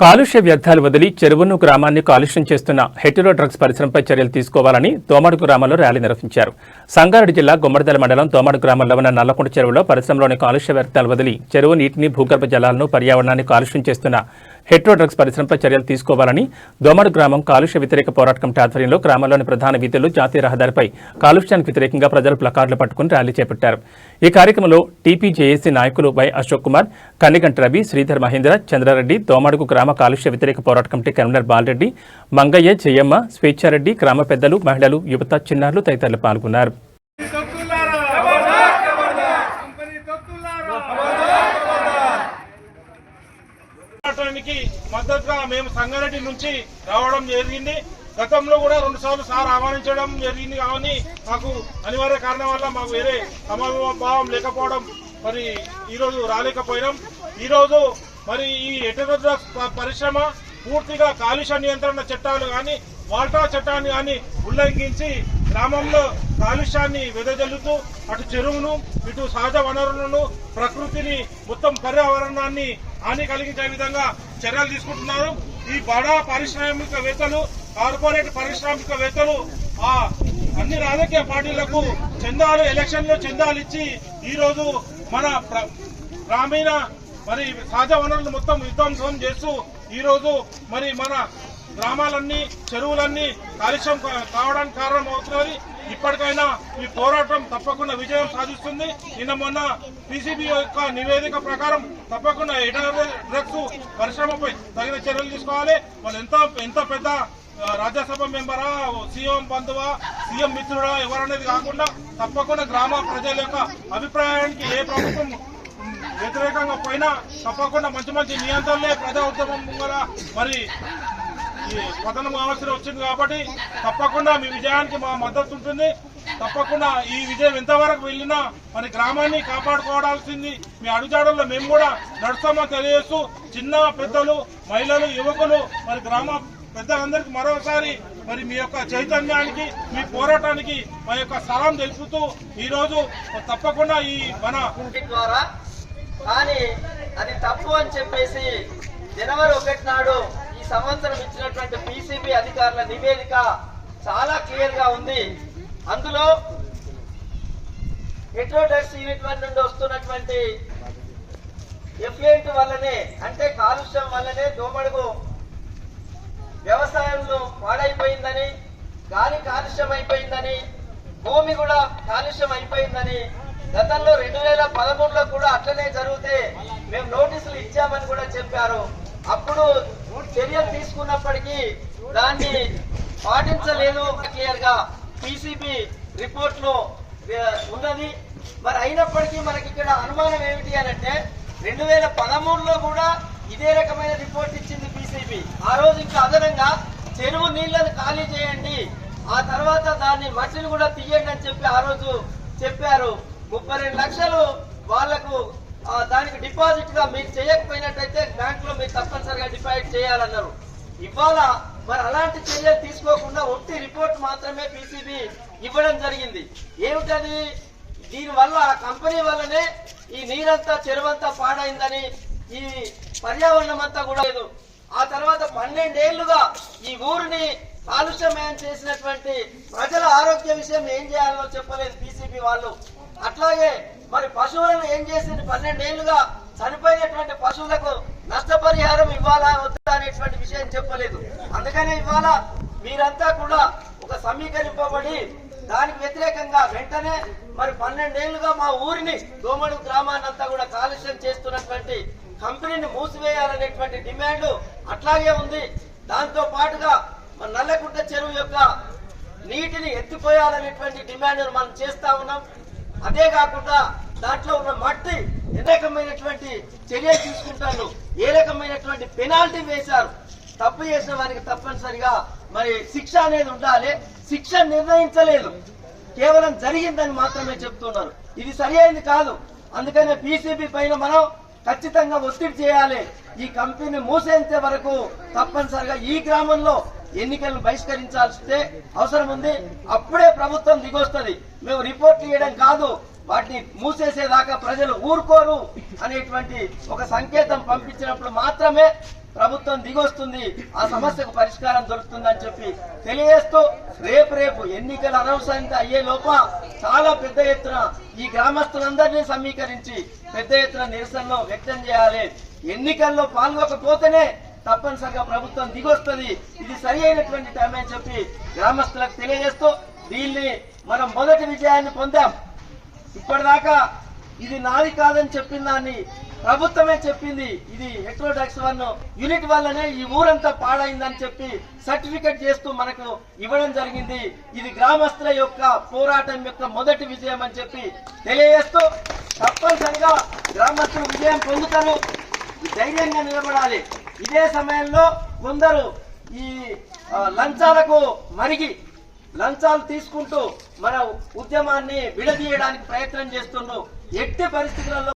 కాలుష్య వ్యర్థాలు వదిలి చెరువును గ్రామాన్ని కాలుష్యం చేస్తున్న హెటెరో డ్రగ్స్ పరిశ్రమపై చర్యలు తీసుకోవాలని తోమాడు గ్రామంలో ర్యాలీ నిర్వహించారు. సంగారెడ్డి జిల్లా గుమ్మడిదల మండలం తోమాడు గ్రామంలో ఉన్న నల్లకుంట చెరువులో పరిశ్రమలోని కాలుష్య వ్యర్థాలు వదిలి చెరువు నీటిని, భూగర్భ జలాలను, పర్యావరణాన్ని కాలుష్యం చేస్తున్న హెటెరో డ్రగ్స్ పరిశ్రమపై చర్యలు తీసుకోవాలని దోమాడు గ్రామం కాలుష్య వ్యతిరేక పోరాట కమిటీ ఆధ్వర్యంలో గ్రామంలోని ప్రధాన వీధుల్లో జాతీయ రహదారిపై కాలుష్యానికి వ్యతిరేకంగా ప్రజలు ప్లకార్డులు పట్టుకుని ర్యాలీ చేపట్టారు. ఈ కార్యక్రమంలో టీపీజేఏసీ నాయకులు వై అశోక్ కుమార్, కన్నిగంట రవి, శ్రీధర్ మహేంద్ర, చంద్రారెడ్డి, దోమాడుగు గ్రామ కాలుష్య వ్యతిరేక పోరాట కమిటీ కన్వీనర్ బాలరెడ్డి, మంగయ్య, జయమ్మ, స్వేచ్ఛారెడ్డి, గ్రామ పెద్దలు, మహిళలు, యువత, చిన్నారులు తదితరులు పాల్గొన్నారు. మద్దతుగా మేము సంగారెడ్డి నుంచి రావడం జరిగింది. గతంలో కూడా 2 సార్లు సార్ ఆహ్వానించడం జరిగింది. కానీ మాకు అనివార్య కారణం వల్ల మాకు వేరే సమభావం లేకపోవడం మరి ఈరోజు రాలేకపోయినాం. ఈరోజు మరి ఈ హెటెరో డ్రగ్స్ పరిశ్రమ పూర్తిగా కాలుష్య నియంత్రణ చట్టాలు కానీ, వాల్టా చట్టాన్ని కానీ ఉల్లంఘించి గ్రామంలో కాలుష్యాన్ని వెదజల్లుతూ అటు చెరువును, ఇటు సహజ వనరులను, ప్రకృతిని, మొత్తం పర్యావరణాన్ని హాని కలిగించే విధంగా చర్యలు తీసుకుంటున్నారు. ఈ బడా పారిశ్రామికవేత్తలు, కార్పొరేట్ పారిశ్రామికవేత్తలు అన్ని రాజకీయ పార్టీలకు చందాలు, ఎలక్షన్లో చందాలు ఇచ్చి ఈరోజు మన గ్రామీణ మరి సహజ వనరులను మొత్తం విధ్వంసం చేస్తూ ఈరోజు మరి మన గ్రామాలన్నీ, చెరువులన్నీ కాలుష్యం కావడానికి కారణం అవుతున్నది. ఇప్పటికైనా ఈ పోరాటం తప్పకుండా విజయం సాధిస్తుంది. మొన్న పీసీబీ యొక్క నివేదిక ప్రకారం తప్పకుండా హెటెరో డ్రగ్స్ పరిశ్రమపై తగిన చర్యలు తీసుకోవాలి. వాళ్ళు ఎంత పెద్ద రాజ్యసభ మెంబరా, సీఎం బంధువా, సీఎం మిత్రుడా ఎవరనేది కాకుండా తప్పకుండా గ్రామ ప్రజల యొక్క అభిప్రాయానికి ఏ ప్రభుత్వం వ్యతిరేకంగా పోయినా తప్పకుండా మంచి నియంత్రణలే ప్రజా ఉద్యమం కూడా మరి ఈ పతనం అవసరం వచ్చింది. కాబట్టి తప్పకుండా మీ విజయానికి మా మద్దతు ఉంటుంది. తప్పకుండా ఈ విజయం ఎంతవరకు వెళ్ళినా మరి గ్రామాన్ని కాపాడుకోవాల్సింది మీ అడుగుజాడల్లో మేము కూడా నడుస్తామని తెలియజేస్తూ, చిన్న పెద్దలు, మహిళలు, యువకులు మరి గ్రామ పెద్దలందరికీ మరోసారి మరి మీ యొక్క చైతన్యానికి, మీ పోరాటానికి మా యొక్క సలాం తెలుపుతూ ఈరోజు తప్పకుండా ఈ మన ద్వారా కానీ అది తప్పు అని చెప్పేసి జనవరి 1 నాడు ఈ సంవత్సరం ఇచ్చినటువంటి పీసీబీ అధికారుల నివేదిక చాలా క్లియర్ గా ఉంది. అందులో హెటెరో డ్రగ్స్ యూనిట్ నుండి వస్తున్నటువంటి ఎఫ్లూయెంట్ వల్లనే, అంటే కాలుష్యం వల్లనే దోమడుగు వ్యవసాయంలో పాడైపోయిందని, గాలి కాలుష్యం అయిపోయిందని, భూమి కూడా కాలుష్యం అయిపోయిందని, గతంలో 2013లో కూడా అట్లనే జరిగితే మేము నోటీసులు ఇచ్చామని కూడా చెప్పారు. అప్పుడు చర్యలు తీసుకున్నప్పటికీ దాన్ని పాటించలేదు. క్లియర్ గా పీసీబీ రిపోర్ట్ లో ఉన్నది. మరి అయినప్పటికీ మనకి ఇక్కడ అనుమానం ఏమిటి అనంటే 2013లో కూడా ఇదే రకమైన రిపోర్ట్ ఇచ్చింది పీసీబీ. ఆ రోజు ఇంకా అదనంగా చెరువు నీళ్లను ఖాళీ చేయండి, ఆ తర్వాత దాన్ని మట్టిని కూడా తీయండి అని చెప్పి ఆ రోజు చెప్పారు. 32 లక్షలు వాళ్లకు దానికి డిపాజిట్ గా మీరు చేయకపోయినట్టయితే బ్యాంక్ లో మీరు తప్పనిసరిగా డిపాజిట్ చేయాలన్నారు. ఇవాళ మరి అలాంటి చర్యలు తీసుకోకుండా ఒట్టి రిపోర్ట్ మాత్రమే పీసీబీ ఇవ్వడం జరిగింది. ఏమిటది? దీనివల్ల కంపెనీ వల్లనే ఈ నీరంతా, చెరువంతా పాడైందని, ఈ పర్యావరణం అంతా కూడా లేదు. ఆ తర్వాత 12 ఏళ్లుగా ఈ ఊరిని కాలుష్యమయం చేసినటువంటి ప్రజల ఆరోగ్య విషయం ఏం చేయాలో చెప్పలేదు పీసీబీ వాళ్ళు. అట్లాగే మరి పశువులను ఏం చేసింది? 12 ఏళ్లుగా చనిపోయినటువంటి పశువులకు నష్టపరిహారం ఇవ్వాలా వద్దా అనేటువంటి విషయం చెప్పలేదు. అందుకనే ఇవాళ మీరంతా కూడా ఒక సమీకరింపబడి దానికి వ్యతిరేకంగా వెంటనే మరి 12 ఏళ్లుగా మా ఊరిని, దోమడు గ్రామాన్ని అంతా కూడా కాలుష్యం చేస్తున్నటువంటి కంపెనీని మూసివేయాలనేటువంటి డిమాండ్ అట్లాగే ఉంది. దాంతో పాటుగా మన నల్లకుంట చెరువు యొక్క నీటిని ఎత్తిపోయాలనేటువంటి డిమాండ్ మనం చేస్తా ఉన్నాం. అదే కాకుండా దాంట్లో ఉన్న మట్టి ఏ రకమైనటువంటి చర్యలు తీసుకుంటారు, ఏ రకమైనటువంటి పెనాల్టీ వేశారు. తప్పు చేసిన వారికి తప్పనిసరిగా మరి శిక్ష అనేది ఉండాలి. శిక్ష నిర్ణయించలేదు, కేవలం జరిగిందని మాత్రమే చెప్తున్నారు. ఇది సరి అయింది కాదు. అందుకనే పీసీబీ పైన మనం ఖచ్చితంగా ఒత్తిడి చేయాలి. ఈ కంపెనీ మూసేంత వరకు తప్పనిసరిగా ఈ గ్రామంలో ఎన్నికలను బహిష్కరించాల్సి అవసరం ఉంది. అప్పుడే ప్రభుత్వం దిగొస్తుంది. మేము రిపోర్ట్లు ఇవ్వడం కాదు, వాటిని మూసేసేదాకా ప్రజలు ఊరుకోరు అనేటువంటి ఒక సంకేతం పంపించినప్పుడు మాత్రమే ప్రభుత్వం దిగొస్తుంది, ఆ సమస్యకు పరిష్కారం దొరుకుతుందని చెప్పి తెలియజేస్తూ రేపు ఎన్నికల అనౌన్స్మెంట్ అయ్యే లోప చాలా పెద్ద ఎత్తున ఈ గ్రామస్తులందరినీ సమీకరించి పెద్ద ఎత్తున నిరసనలో వ్యక్తం చేయాలి. ఎన్నికల్లో పాల్గొకపోతేనే తప్పనిసరిగా ప్రభుత్వం దిగొస్తుంది. ఇది సరి అయినటువంటి టైం అని చెప్పి గ్రామస్తులకు తెలియజేస్తూ దీన్ని మనం మొదటి విజయాన్ని పొందాం. ఇప్పటిదాకా ఇది నాది కాదని చెప్పిన దాన్ని ప్రభుత్వమే చెప్పింది. ఇది హెట్రోడాక్స్ 1 యూనిట్ వల్లనే ఈ ఊరంతా పాడైందని చెప్పి సర్టిఫికెట్ చేస్తూ మనకు ఇవ్వడం జరిగింది. ఇది గ్రామస్తుల యొక్క పోరాటం యొక్క మొదటి విజయం అని చెప్పి తెలియజేస్తూ తప్పనిసరిగా గ్రామస్తులు విజయం పొందుతారు. ధైర్యంగా నిలబడాలి. ఇదే సమయంలో కొందరు ఈ లంచాలకు మరిగి లంచాలు తీసుకుంటూ మన ఉద్యమాన్ని విడదీయడానికి ప్రయత్నం చేస్తున్నారు. ఎట్టి పరిస్థితులలో